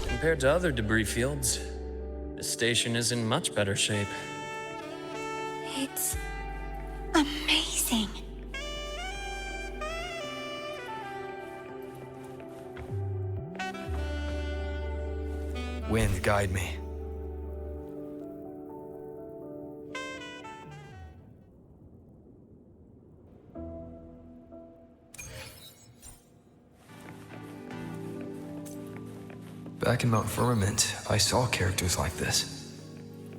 Compared to other debris fields, this station is in much better shape. It's amazing. Wind, guide me. Back in Mount Firmament, I saw characters like this.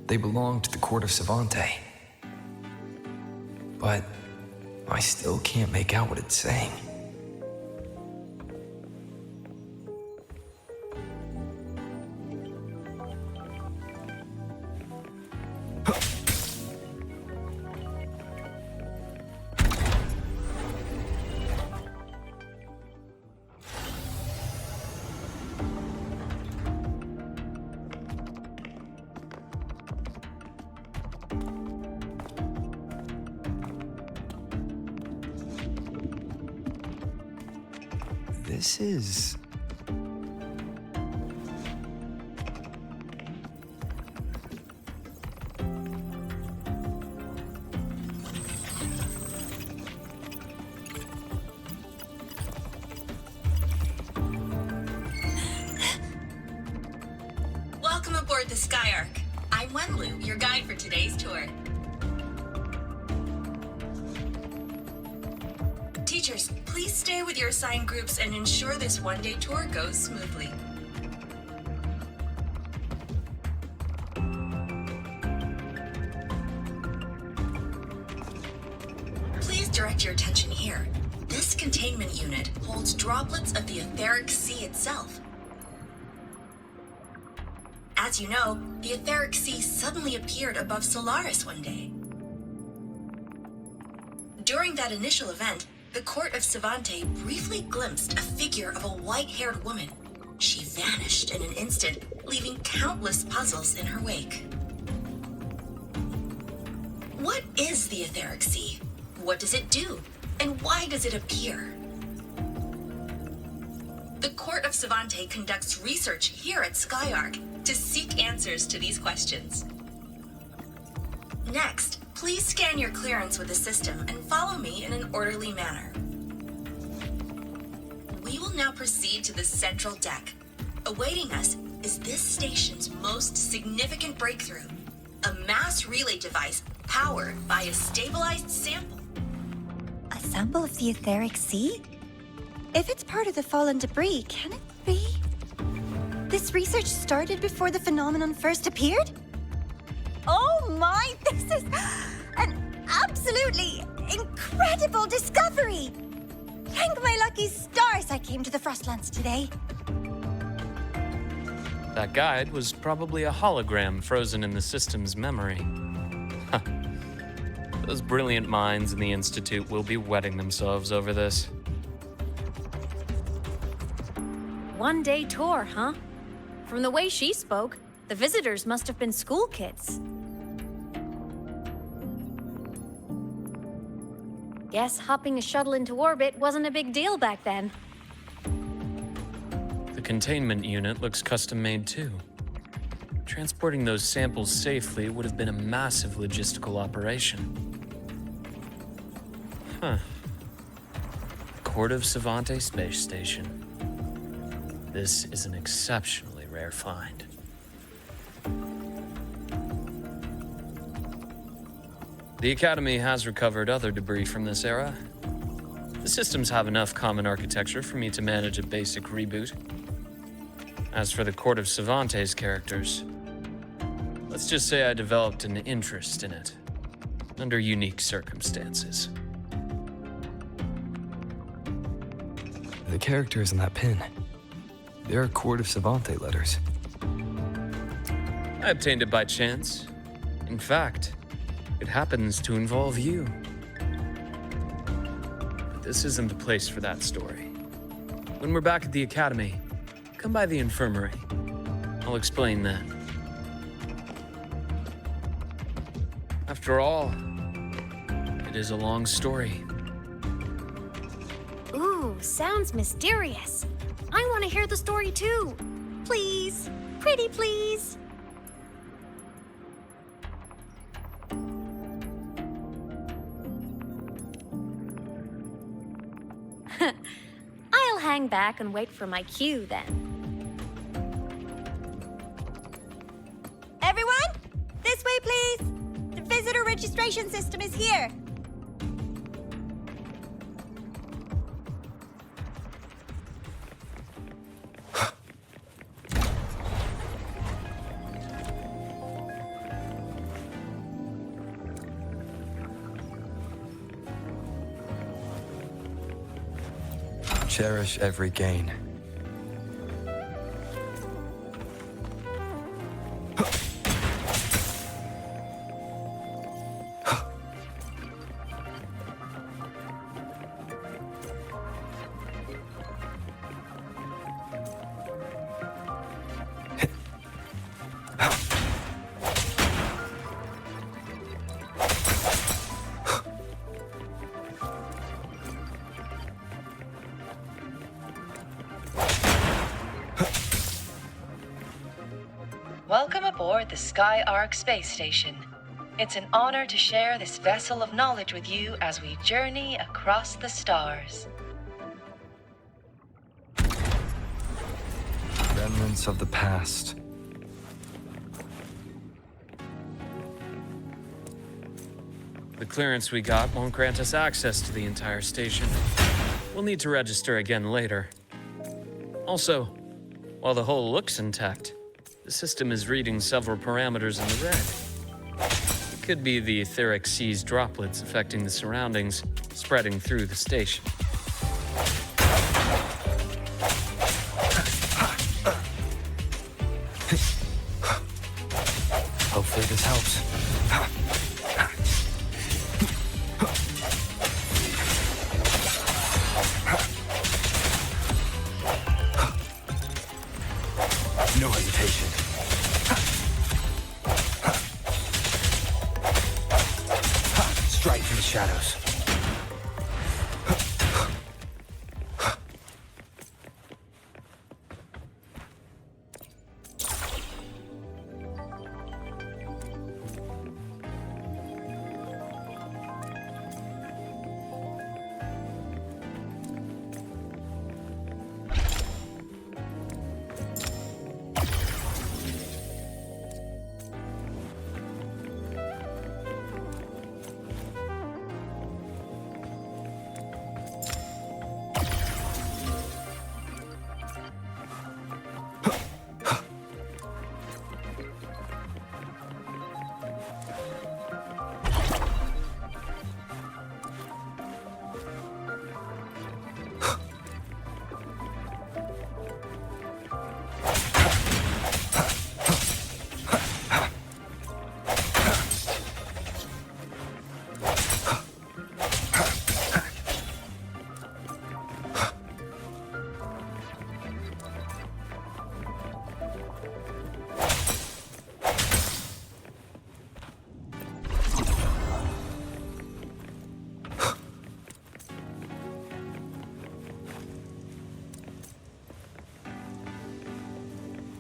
They belonged to the court of Savante. But I still can't make out what it's saying. This is... Welcome aboard the Skyark. I'm Wenlu, your guide for today's tour. Teachers, please stay with your assigned groups and ensure this one-day tour goes smoothly. Please direct your attention here. This containment unit holds droplets of the etheric sea itself. As you know, the etheric sea suddenly appeared above Solaris one day. During that initial event, the court of Savante briefly glimpsed a figure of a white-haired woman. She vanished in an instant, leaving countless puzzles in her wake. What is the etheric sea? What does it do? And why does it appear? The court of Savante conducts research here at Skyark to seek answers to these questions. Next, please scan your clearance with the system and follow me in an orderly manner. We will now proceed to the central deck. Awaiting us is this station's most significant breakthrough, a mass relay device powered by a stabilized sample. A sample of the etheric sea? If it's part of the fallen debris, can it be? This research started before the phenomenon first appeared? Oh my, this is an absolutely incredible discovery! Thank my lucky stars I came to the Frostlands today. That guide was probably a hologram frozen in the system's memory. Huh. Those brilliant minds in the Institute will be wetting themselves over this. One-day tour, huh? From the way she spoke, the visitors must have been school kids. Guess hopping a shuttle into orbit wasn't a big deal back then. The containment unit looks custom-made too. Transporting those samples safely would have been a massive logistical operation. Huh. Court of Savante Space Station. This is an exceptionally rare find. The Academy has recovered other debris from this era. The systems have enough common architecture for me to manage a basic reboot. As for the Court of Savante's characters, let's just say I developed an interest in it, under unique circumstances. The characters in that pin. They're Court of Savante letters. I obtained it by chance. In fact, it happens to involve you. But this isn't the place for that story. When we're back at the academy, come by the infirmary. I'll explain then. After all, it is a long story. Ooh, sounds mysterious. I want to hear the story too. Please. Pretty please. I'll hang back and wait for my cue then. Everyone, this way, please. The visitor registration system is here. Cherish every gain. Welcome aboard the Sky Arc space station. It's an honor to share this vessel of knowledge with you as we journey across the stars. Remnants of the past. The clearance we got won't grant us access to the entire station. We'll need to register again later. Also, while the hull looks intact, the system is reading several parameters in the red. It could be the etheric sea's droplets affecting the surroundings, spreading through the station. Hopefully this helps. No hesitation. Strike from the shadows.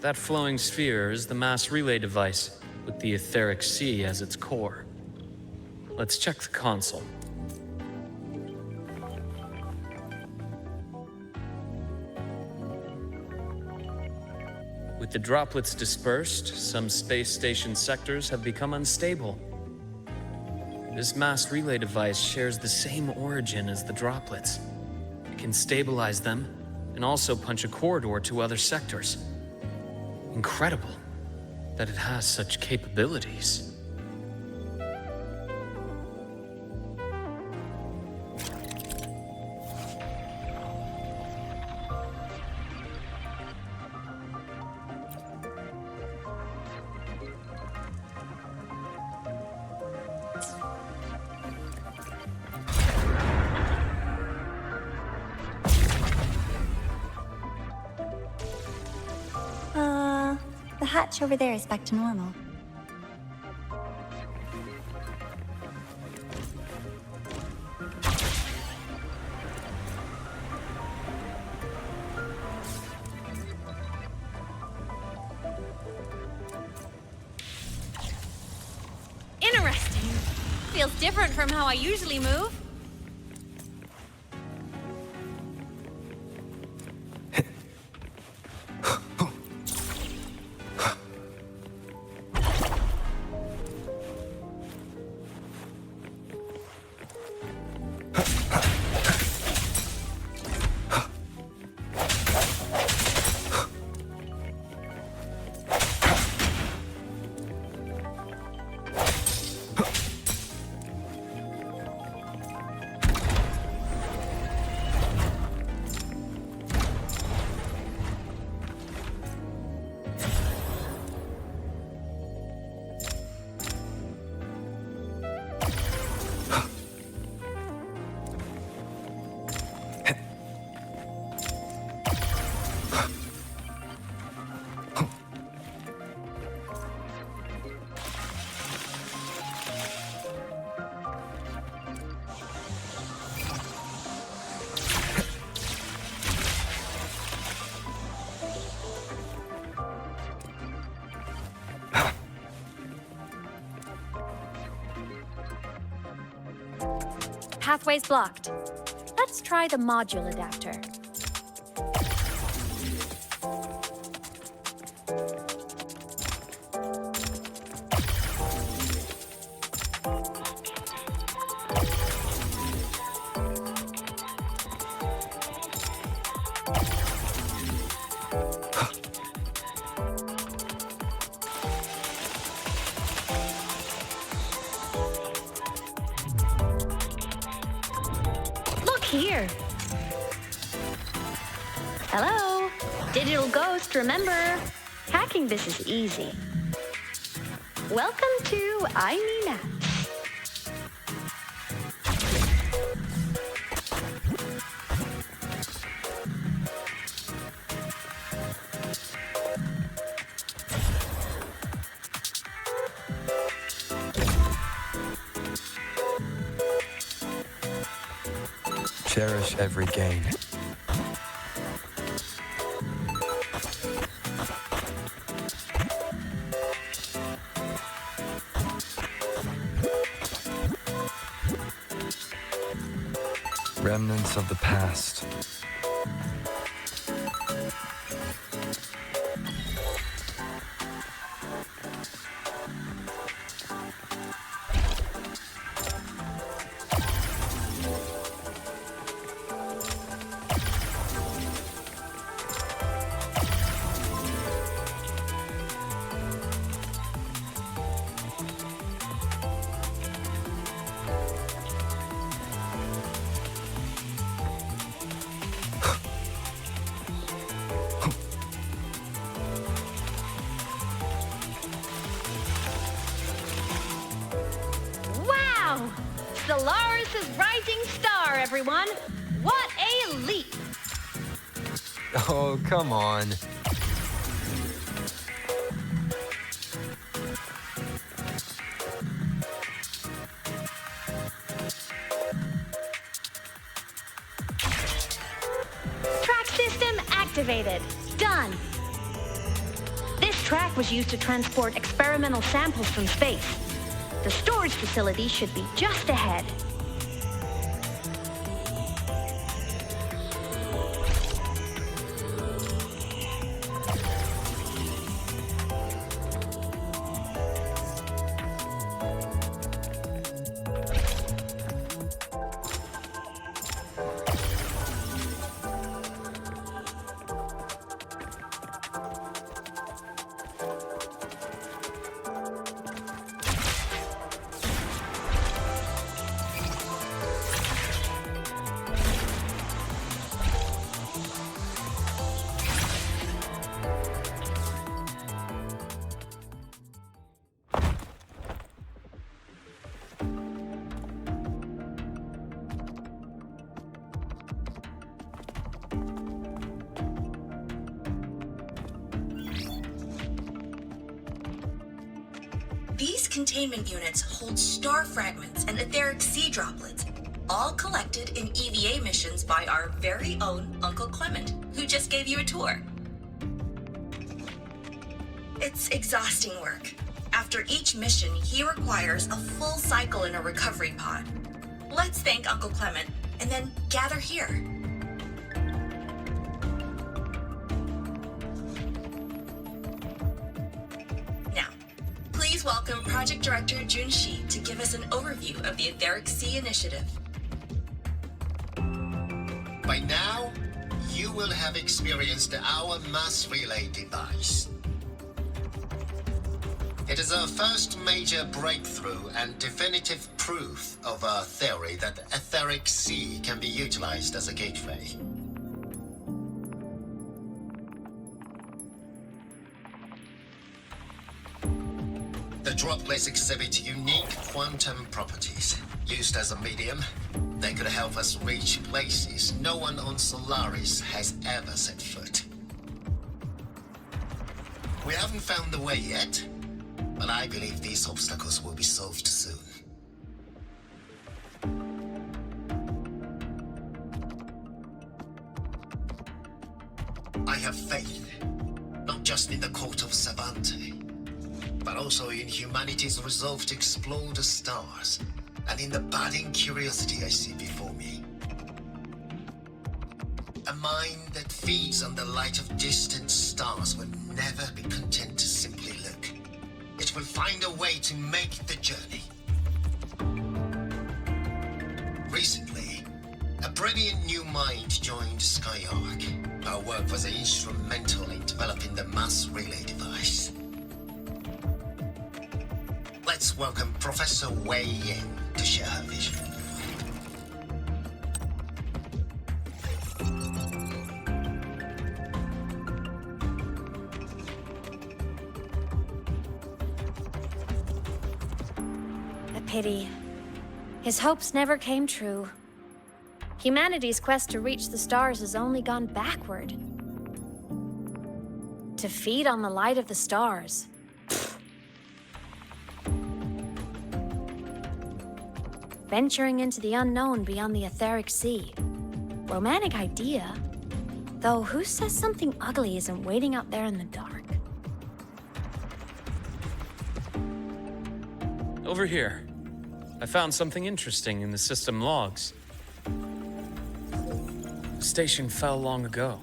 That flowing sphere is the mass relay device, with the etheric sea as its core. Let's check the console. With the droplets dispersed, some space station sectors have become unstable. This mass relay device shares the same origin as the droplets. It can stabilize them and also punch a corridor to other sectors. Incredible that it has such capabilities. hatch over there is back to normal. Interesting. Feels different from how I usually move. Pathway's blocked. Let's try the module adapter. Here. Hello? Digital Ghost, remember? Hacking this is easy. Welcome to I Mean Apps. Cherish every gain. Remnants of the past. Solaris' rising star, everyone! What a leap! Oh, come on. Track system activated. Done. This track was used to transport experimental samples from space. The storage facility should be just ahead. containment units hold star fragments and etheric sea droplets, all collected in EVA missions by our very own Uncle Clement, who just gave you a tour. It's exhausting work. After each mission, he requires a full cycle in a recovery pod. Let's thank Uncle Clement, and then gather here. Now, please welcome Project Director Jun Shi to give us an overview of the Etheric Sea Initiative. By now, you will have experienced our mass relay device. It is our first major breakthrough and definitive proof of our theory that the Etheric Sea can be utilized as a gateway. The droplets exhibit unique quantum properties. Used as a medium, they could help us reach places no one on Solaris has ever set foot. We haven't found the way yet, but I believe these obstacles will be solved soon. I have faith, not just in the court of Savante, but also in humanity's resolve to explore the stars, and in the budding curiosity I see before me. A mind that feeds on the light of distant stars will never be content to simply look. It will find a way to make the journey. Recently, a brilliant new mind joined Skyark. Our work was instrumental in developing the mass relay device. Let's welcome Professor Wei Yin to share her vision. A pity. His hopes never came true. Humanity's quest to reach the stars has only gone backward. To feed on the light of the stars. Venturing into the unknown beyond the Etheric Sea. Romantic idea. Though who says something ugly isn't waiting out there in the dark? Over here. I found something interesting in the system logs. The station fell long ago.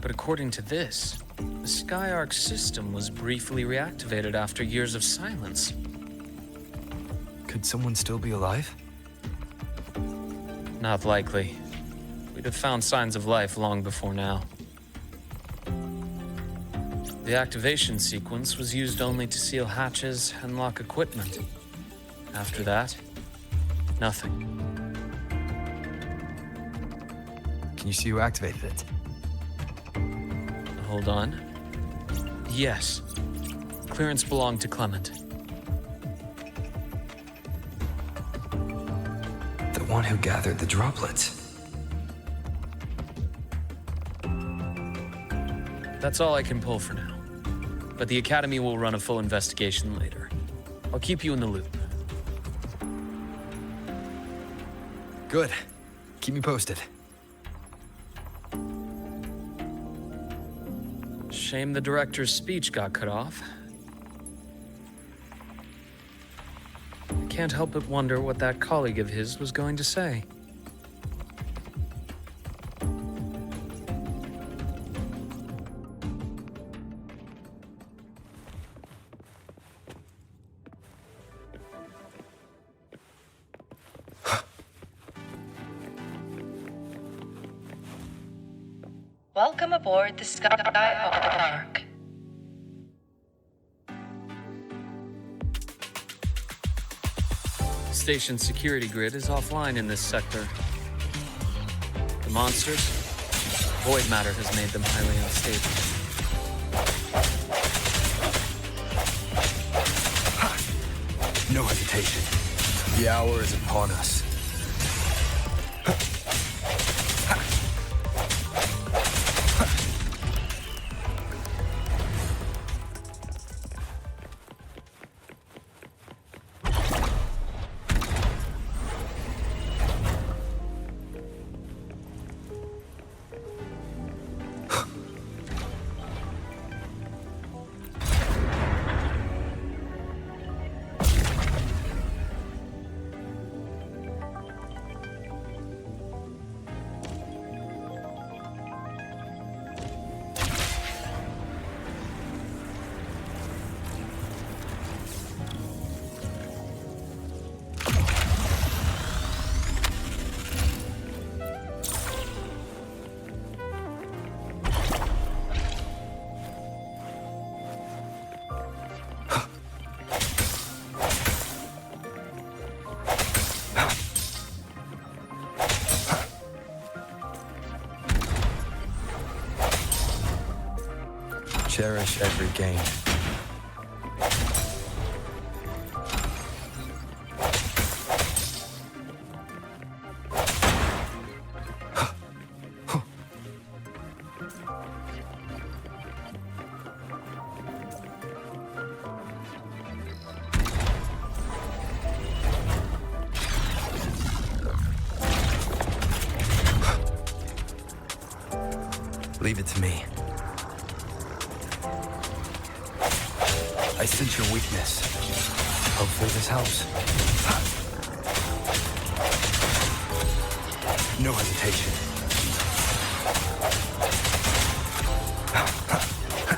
But according to this, the Skyark system was briefly reactivated after years of silence. Could someone still be alive? Not likely. We'd have found signs of life long before now. The activation sequence was used only to seal hatches and lock equipment. After that, nothing. Can you see who activated it? Hold on. Yes. Clearance belonged to Clement. The one who gathered the droplets. That's all I can pull for now. But the Academy will run a full investigation later. I'll keep you in the loop. Good. Keep me posted. Shame the director's speech got cut off. I can't help but wonder what that colleague of his was going to say. Welcome aboard the Skyark. Station security grid is offline in this sector. The monsters, void matter has made them highly unstable. No hesitation. The hour is upon us. cherish every gain. Leave it to me. I sense your weakness. Hopefully this helps. No hesitation.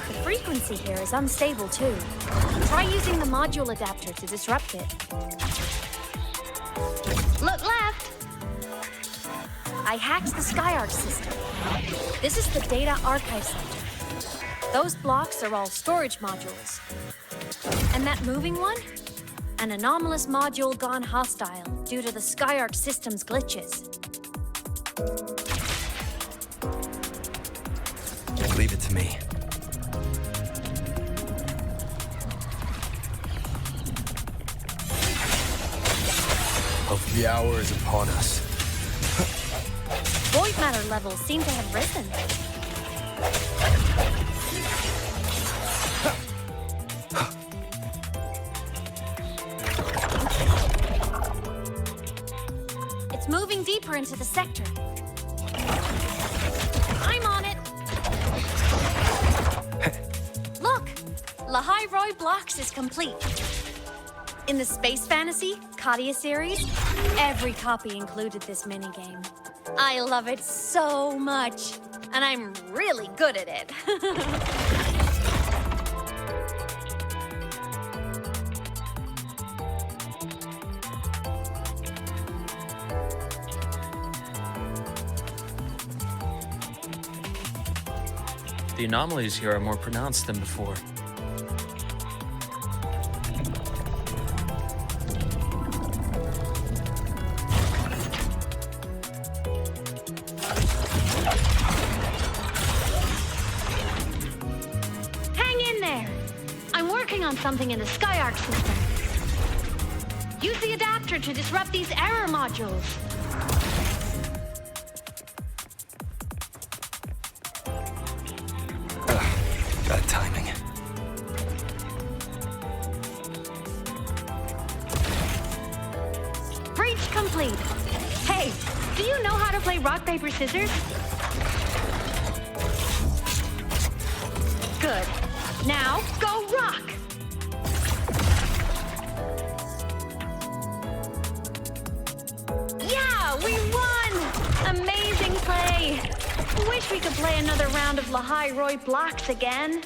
The frequency here is unstable too. Try using the module adapter to disrupt it. Look left! I hacked the SkyArc system. This is the Data Archive Center. Those blocks are all storage modules. And that moving one? An anomalous module gone hostile due to the SkyArc system's glitches. Leave it to me. Hope the hour is upon us. Void matter levels seem to have risen. It's moving deeper into the sector. I'm on it. Look, Lahai Roy Blocks is complete. In the Space Fantasy Katia series, every copy included this minigame. I love it so much, and I'm really good at it. The anomalies here are more pronounced than before. Something in the SkyArc system. Use the adapter to disrupt these error modules. Bad timing. Breach complete. Hey, do you know how to play rock, paper, scissors? Good. Now, go rock! We won! Amazing play! Wish we could play another round of Lahai Roy Blocks again.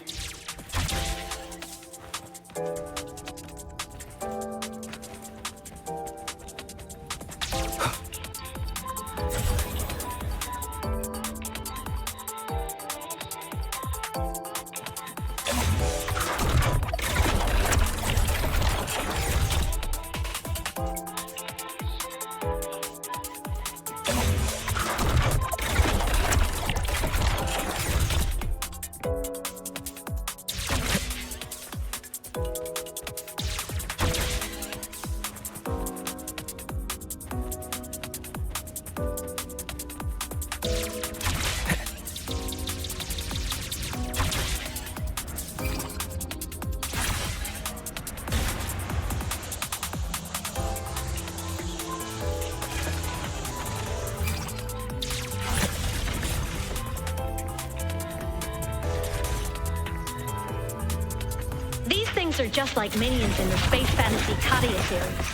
Are just like minions in the Space Fantasy Katia series.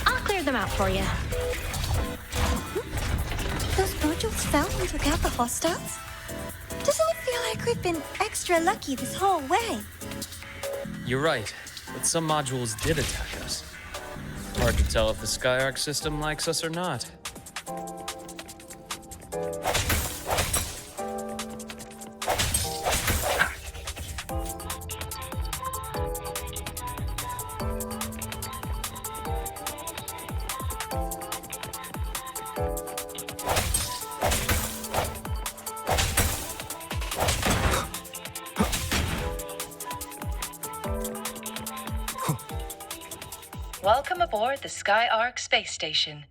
I'll clear them out for you. Those modules fell and took out the hostiles? Doesn't it feel like we've been extra lucky this whole way? You're right, but some modules did attack us. Hard to tell if the SkyArc system likes us or not. Welcome aboard the Skyark space station.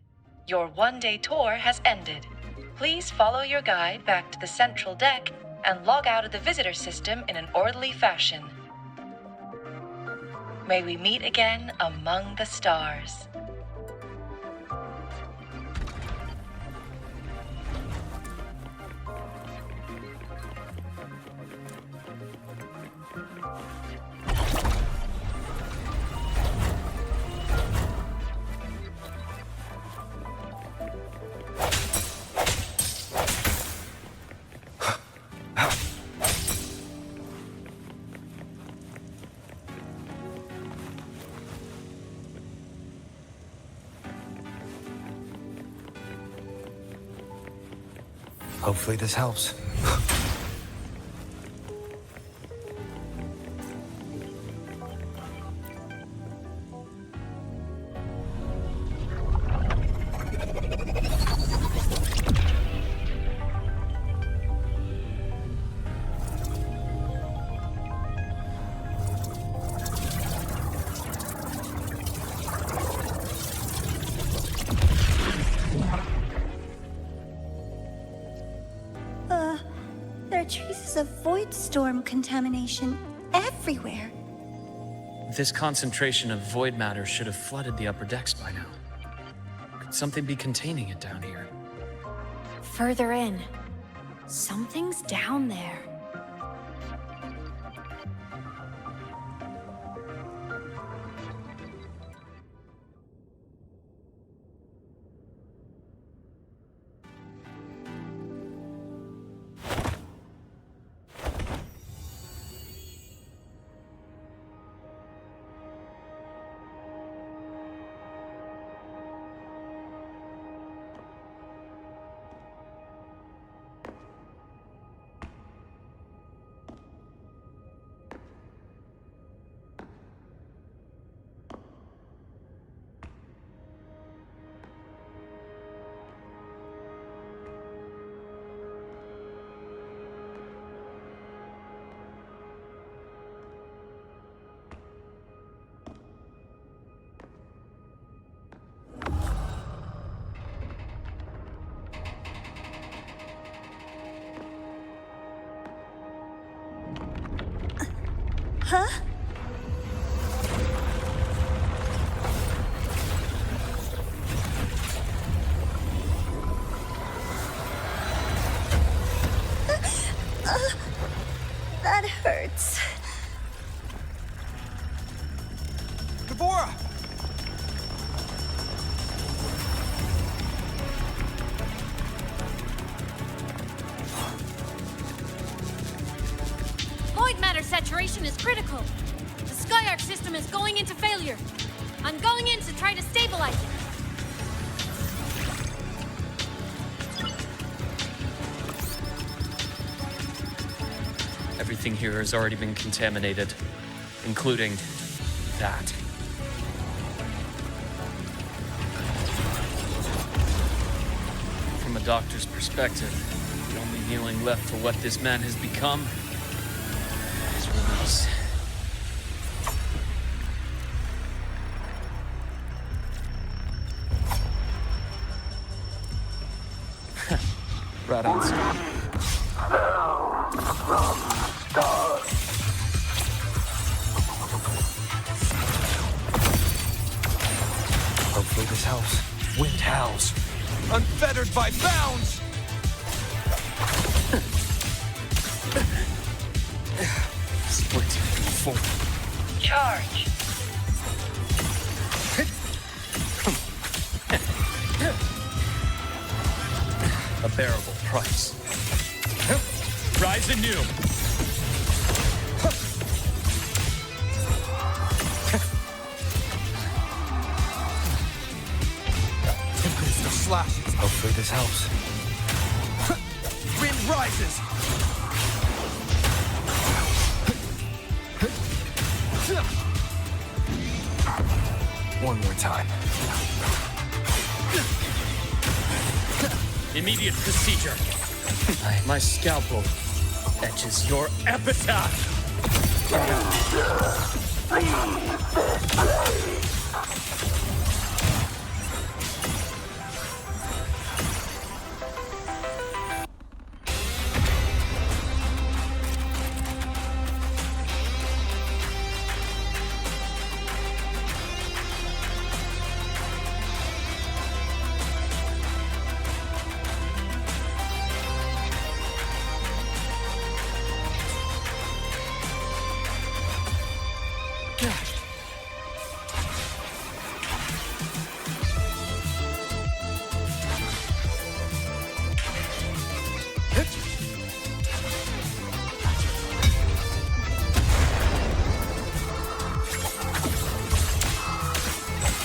Your one-day tour has ended. Please follow your guide back to the central deck and log out of the visitor system in an orderly fashion. May we meet again among the stars. Hopefully this helps. There are traces of void storm contamination everywhere. This concentration of void matter should have flooded the upper decks by now. Could something be containing it down here? Further in. Something's down there. Huh? That hurts. Deborah! Void matter saturation is critical. The Skyark system is going into failure. I'm going in to try to stabilize it. Everything here has already been contaminated, including that. From a doctor's perspective, the only healing left for what this man has become is release. Right on schedule. Hopefully this helps. Wind howls. Unfettered by bounds! Split forward. Charge. A bearable price. Rise anew. Tempest of slashes. Hopefully this helps. Wind rises. One more time. Immediate procedure. My scalpel etches your epitaph.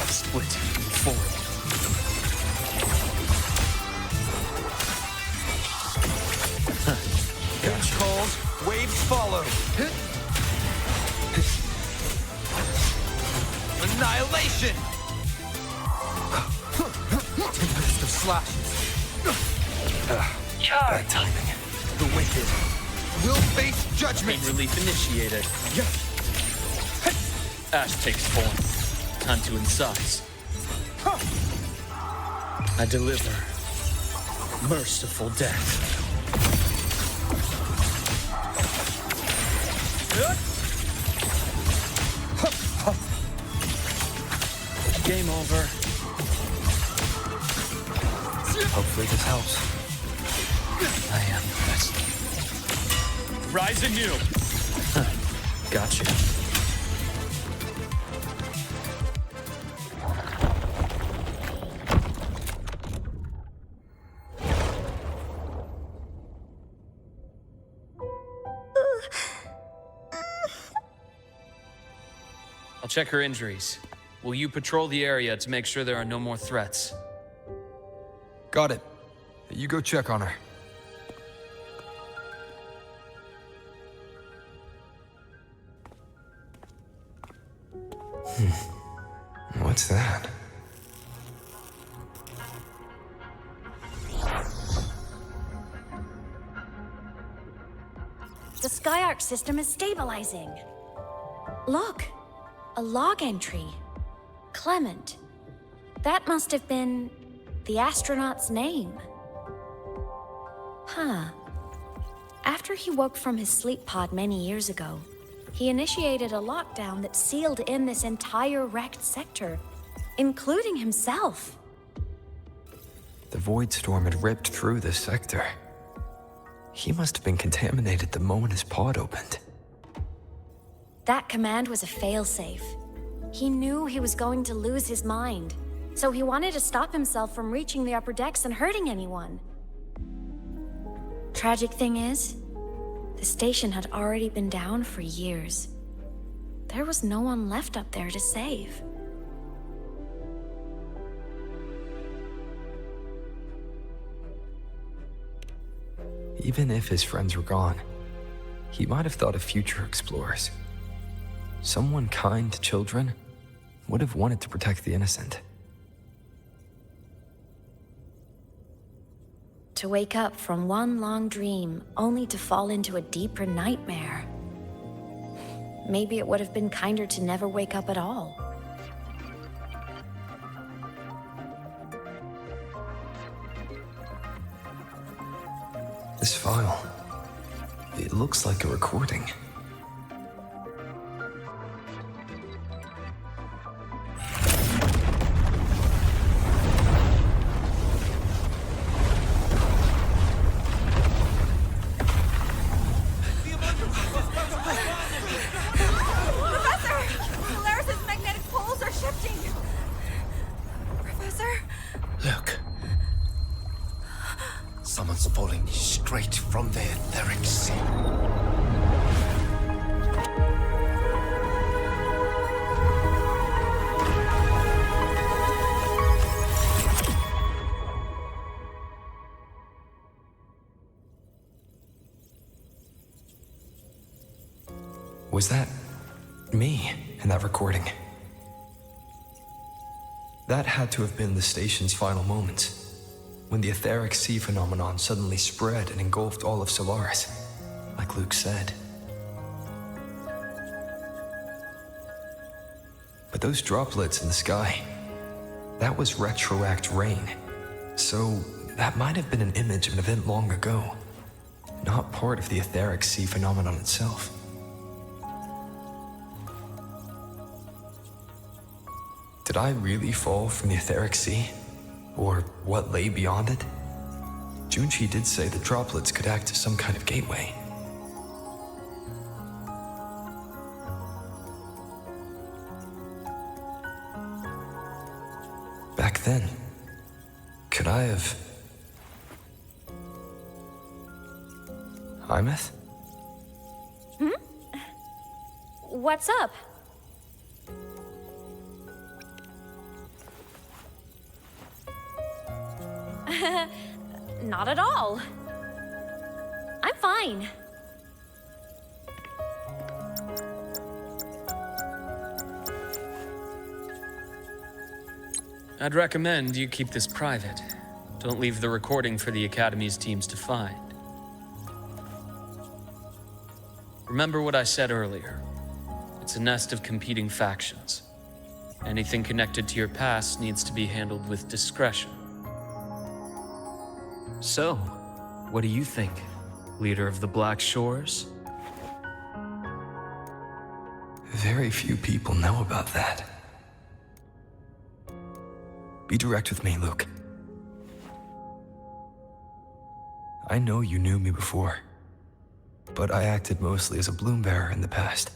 Split forward. Gotcha. Calls, waves follow. Annihilation! Tempest of slashes. Charge. Bad timing. The wicked will face judgment. Pain relief initiated. Ash takes form. Time to incise. I deliver merciful death. Game over. Hopefully this helps. I am the best. Rise anew. Gotcha. I'll check her injuries. Will you patrol the area to make sure there are no more threats? Got it. You go check on her. What's that? The Skyark system is stabilizing. Look, a log entry. Clement. That must have been the astronaut's name. Huh. After he woke from his sleep pod many years ago, he initiated a lockdown that sealed in this entire wrecked sector, including himself. The void storm had ripped through this sector. He must have been contaminated the moment his pod opened. That command was a failsafe. He knew he was going to lose his mind, so he wanted to stop himself from reaching the upper decks and hurting anyone. Tragic thing is, the station had already been down for years. There was no one left up there to save. Even if his friends were gone, he might have thought of future explorers. Someone kind to children would have wanted to protect the innocent. To wake up from one long dream, only to fall into a deeper nightmare. Maybe it would have been kinder to never wake up at all. This file, it looks like a recording. Look. Someone's pulling straight from the etheric sea. Was that me in that recording? That had to have been the station's final moments, when the etheric sea phenomenon suddenly spread and engulfed all of Solaris, like Luke said. But But those droplets in the sky, that was retroact rain. So that might have been an image of an event long ago, not part of the etheric sea phenomenon itself. Did I really fall from the etheric sea? Or what lay beyond it? Junchi did say the droplets could act as some kind of gateway. Back then, could I have... Imeth? What's up? Not at all. I'm fine. I'd recommend you keep this private. Don't leave the recording for the Academy's teams to find. Remember what I said earlier. It's a nest of competing factions. Anything connected to your past needs to be handled with discretion. So, what do you think, leader of the Black Shores? Very few people know about that. Be direct with me, Luke. I know you knew me before, but I acted mostly as a bloom bearer in the past.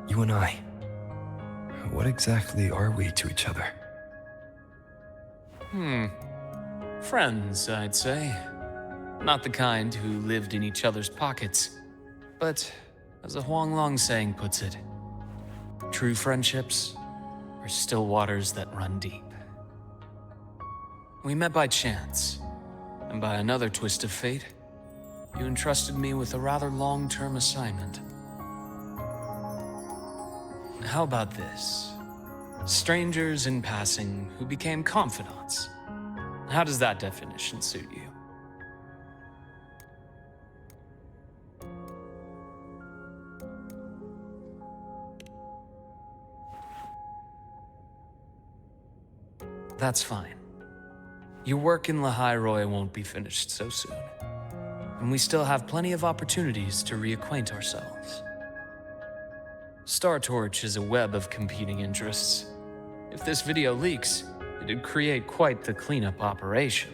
You and I, what exactly are we to each other? Friends, I'd say. Not the kind who lived in each other's pockets, but as a Huang Long saying puts it, true friendships are still waters that run deep. We met by chance, and by another twist of fate, you entrusted me with a rather long-term assignment. How about this? Strangers in passing who became confidants. How does that definition suit you? That's fine. Your work in Lehigh Roy won't be finished so soon, and we still have plenty of opportunities to reacquaint ourselves. Star Torch is a web of competing interests. If this video leaks, it'd create quite the cleanup operation.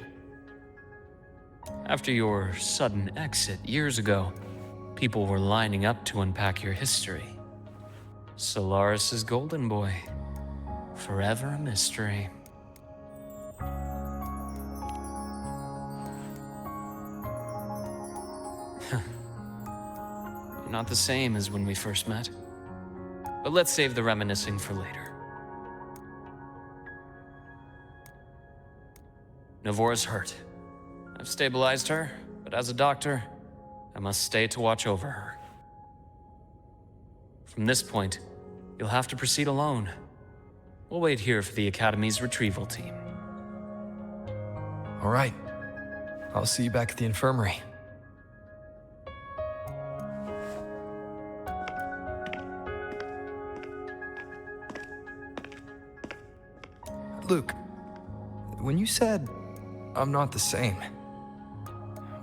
After your sudden exit years ago, people were lining up to unpack your history. Solaris's golden boy, forever a mystery. You're not the same as when we first met. But let's save the reminiscing for later. Navora's hurt. I've stabilized her, but as a doctor, I must stay to watch over her. From this point, you'll have to proceed alone. We'll wait here for the Academy's retrieval team. All right. I'll see you back at the infirmary. Luke, when you said, I'm not the same,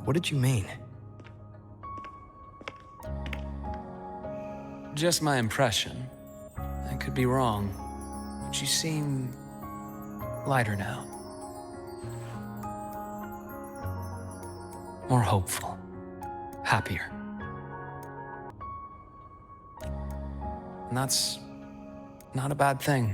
what did you mean? Just my impression. I could be wrong, but you seem lighter now. More hopeful. Happier. And that's not a bad thing.